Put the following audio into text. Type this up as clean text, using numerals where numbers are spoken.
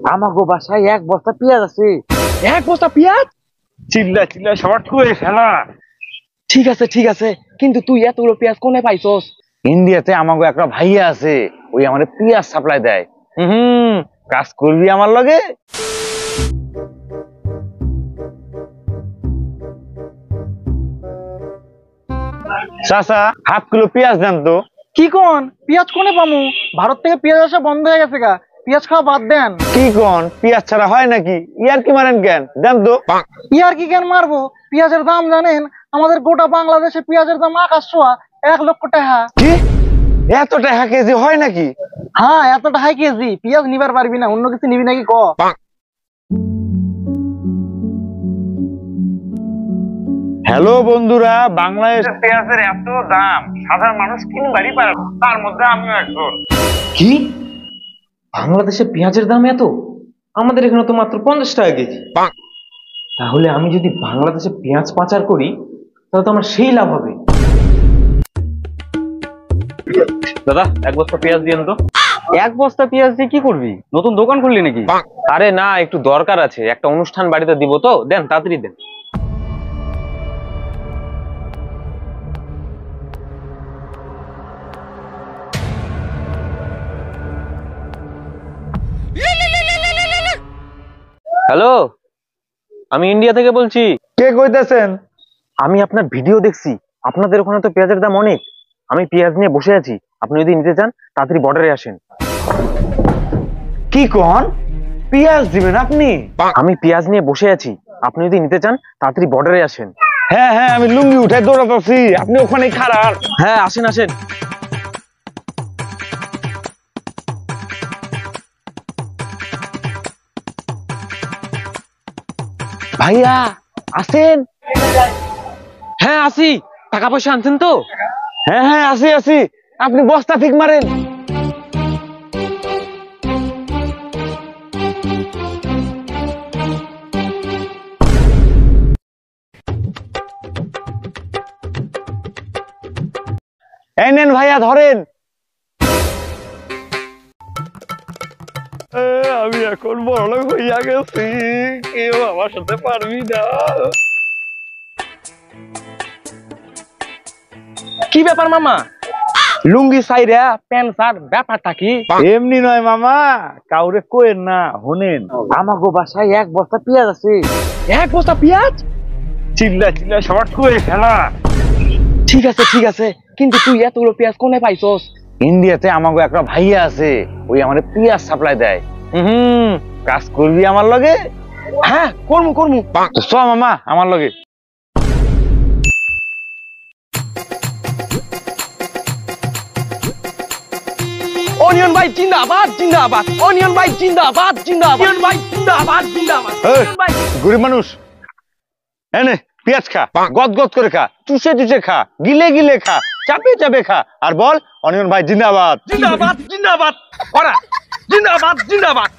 আমাগো বাসায় এক বস্তা পেঁয়াজ আছে। এক বস্তা পেঁয়াজ? চিল্লা চিল্লা শর্ট করে ফেলা। ঠিক আছে, কিন্তু তুই এতগুলো পেঁয়াজ কোনে পাইছস? ইন্ডিয়াতে আমাগো একটা ভাইয়া আছে, ওই আমারে পেঁয়াজ সাপ্লাই দেয়। কাজ করবি আমার লগে? চাচা, হাফ কিলো পেঁয়াজ দেন তো। কি কোন পেঁয়াজ কোনে পামু? ভারত থেকে পেঁয়াজ আসা বন্ধ হয়ে গেছে গা, পেঁয়াজ খাওয়া বাদ দেন। কি কোন, পেঁয়াজ ছাড়া হয় নাকি? ইয়ার কি মারেন কেন? দেন তো। ইয়ার কি কেন মারবো? পেঁয়াজের দাম জানেন? আমাদের গোটা বাংলাদেশে পেঁয়াজের দাম আকাশ ছোঁয়া, 1 লক্ষ টাকা। কি এত টাকা কেজি হয় নাকি? হ্যাঁ, এতটা হাই কেজি পেঁয়াজ নিবার পারবি না, অন্য কিছু নিবি নাকি ক? হ্যালো বন্ধুরা, বাংলাদেশের পেঁয়াজের এত দাম, সাধারণ মানুষ কিনবারই পারে না, তার মধ্যে আমিও একজন। কি? বাংলাদেশে পেঁয়াজের দাম এত? আমাদের এখানে তো মাত্র 50 টাকা কেজি। তাহলে আমি যদি বাংলাদেশে পেঁয়াজ পাচার করি তাহলে তো আমার সেই লাভ হবে। দাদা, 1 বস্তা পেঁয়াজ দিয়েন তো। 1 বস্তা পেঁয়াজ দিয়ে কি করবি? নতুন দোকান খুললি নাকি? আরে না, একটু দরকার আছে, একটা অনুষ্ঠান বাড়িতে দিব তো, দেন তাড়াতাড়ি দেন। হ্যালো, আমি ইন্ডিয়া থেকে বলছি। কে কইতেছেন? আমি আপনার ভিডিও দেখছি, আপনাদের ওখানে তো পেঁয়াজের দাম অনেক। আমি পেঁয়াজ নিয়ে বসে আছি, আপনি যদি নিতে চান তাড়াতাড়ি বর্ডারে আসেন। কি কোন, পেঁয়াজ দিবেন আপনি? আমি পেঁয়াজ নিয়ে বসে আছি, আপনি যদি নিতে চান তাড়াতাড়ি বর্ডারে আসেন। হ্যাঁ হ্যাঁ, আমি লুঙ্গি উঠে দৌড়াতেছি, আপনি ওখানে খারাপ। হ্যাঁ, আসেন আসেন। ভাইয়া আছেন? হ্যাঁ আসি। টাকা পয়সা আনছেন তো? হ্যাঁ হ্যাঁ, আছি আছি, আপনি বস্তা ঠিক মারেন। এই নেন ভাইয়া, ধরেন। আমি এখন বড়লোক হইয়া গেছি, কেউ আমার সাথে পারবি না। কি ব্যাপার মামা? লুঙ্গি সাইরা প্যান্ট শার্ট, ব্যাপারটা কি? এমনি নয় মামা, কাউরে কোয়েন না, হোনেন। আমাগো বাসায় এক বস্তা পেঁয়াজ আছে। 1 বস্তা পেঁয়াজ? চিল্লা চিল্লা শর্ট করে ফেলা। ঠিক আছে, কিন্তু তুই এতগুলো পেঁয়াজ কোনে পাইছস? ইন্ডিয়াতে আমাগো একটা ভাইয়া আছে, ওই আমারে পেঁয়াজ সাপ্লাই দেয়। কাজ করবি আমার লগে? হ্যাঁ, করমু। তো চ মামা আমার লগে। অনিয়ন ভাই জিন্দাবাদ। অনিয়ন ভাই জিন্দাবাদ। অনিয়ন ভাই জিন্দাবাদ। এই, গরিব মানুষ, এনে পেঁয়াজ খা, গদ গদ করে খা, চুষে চুষে খা, গিলে গিলে খা, চাপে চাপে খা, আর বল অনিয়ন ভাই জিন্দাবাদ। জিন্দাবাদ। ওরা জিন্দাবাদ।